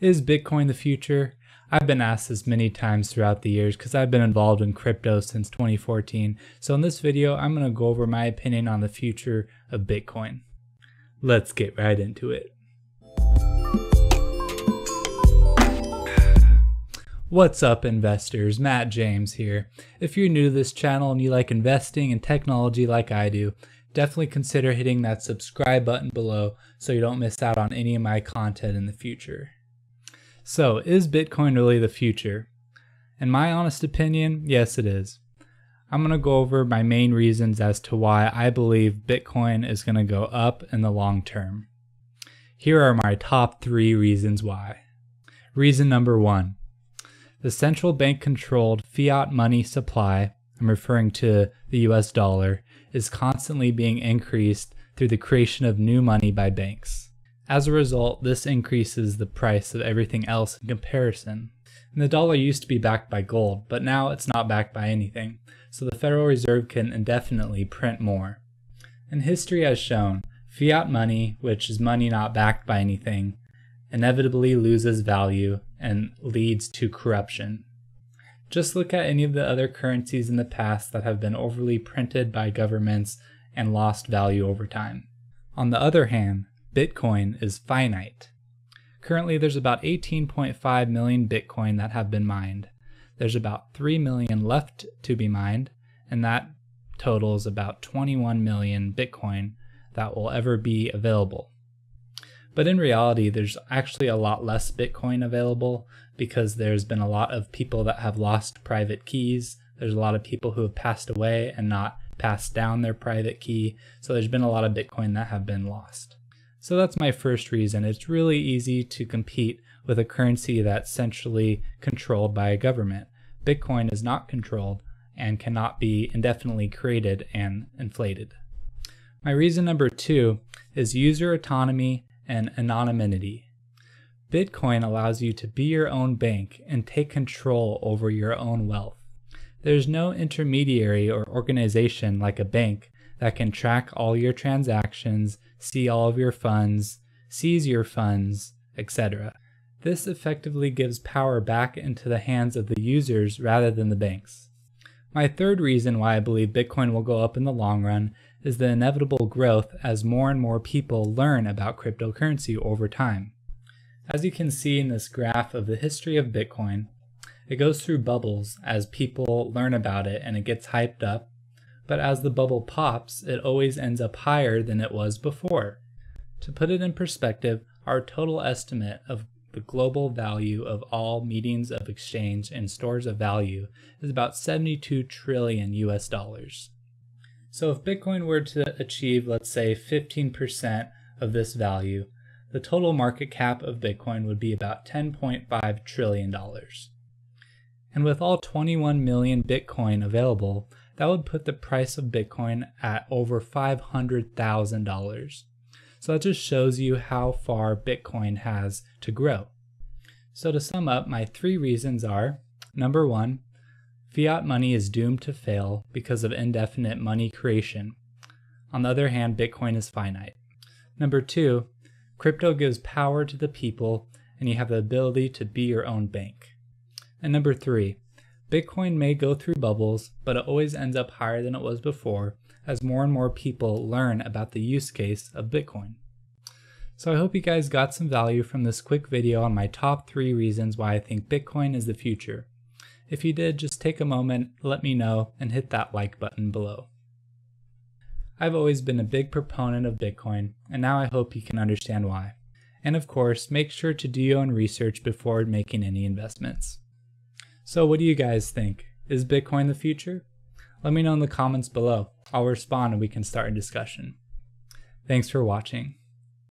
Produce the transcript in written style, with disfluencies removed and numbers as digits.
Is Bitcoin the future? I've been asked this many times throughout the years because I've been involved in crypto since 2014. So in this video, I'm going to go over my opinion on the future of Bitcoin. Let's get right into it. What's up, investors? Matt James here. If you're new to this channel and you like investing and technology like I do, definitely consider hitting that subscribe button below so you don't miss out on any of my content in the future. So, is Bitcoin really the future? In my honest opinion, yes it is. I'm going to go over my main reasons as to why I believe Bitcoin is going to go up in the long term. Here are my top 3 reasons why. Reason number 1. The central bank controlled fiat money supply, I'm referring to the US dollar, is constantly being increased through the creation of new money by banks. As a result, this increases the price of everything else in comparison. And the dollar used to be backed by gold, but now it's not backed by anything, so the Federal Reserve can indefinitely print more. And history has shown, fiat money, which is money not backed by anything, inevitably loses value and leads to corruption. Just look at any of the other currencies in the past that have been overly printed by governments and lost value over time. On the other hand, Bitcoin is finite. Currently, there's about 18.5 million Bitcoin that have been mined. There's about 3 million left to be mined, and that totals about 21 million Bitcoin that will ever be available. But in reality, there's actually a lot less Bitcoin available because there's been a lot of people that have lost private keys. There's a lot of people who have passed away and not passed down their private key. So there's been a lot of Bitcoin that have been lost. So that's my first reason. It's really easy to compete with a currency that's centrally controlled by a government. Bitcoin is not controlled and cannot be indefinitely created and inflated. My reason number 2 is user autonomy and anonymity. Bitcoin allows you to be your own bank and take control over your own wealth. There's no intermediary or organization like a bank that can track all your transactions, see all of your funds, seize your funds, etc. This effectively gives power back into the hands of the users rather than the banks. My third reason why I believe Bitcoin will go up in the long run is the inevitable growth as more and more people learn about cryptocurrency over time. As you can see in this graph of the history of Bitcoin, it goes through bubbles as people learn about it and it gets hyped up, but as the bubble pops, it always ends up higher than it was before. To put it in perspective, our total estimate of the global value of all meetings of exchange and stores of value is about 72 trillion US dollars. So if Bitcoin were to achieve, let's say, 15% of this value, the total market cap of Bitcoin would be about $10.5 trillion. And with all 21 million Bitcoin available, that would put the price of Bitcoin at over $500,000. So that just shows you how far Bitcoin has to grow. So to sum up, my 3 reasons are, number 1, fiat money is doomed to fail because of indefinite money creation. On the other hand, Bitcoin is finite. Number 2, crypto gives power to the people and you have the ability to be your own bank. And number 3, Bitcoin may go through bubbles, but it always ends up higher than it was before as more and more people learn about the use case of Bitcoin. So I hope you guys got some value from this quick video on my top 3 reasons why I think Bitcoin is the future. If you did, just take a moment, let me know, and hit that like button below. I've always been a big proponent of Bitcoin, and now I hope you can understand why. And of course, make sure to do your own research before making any investments. So what do you guys think? Is Bitcoin the future? Let me know in the comments below. I'll respond and we can start a discussion. Thanks for watching.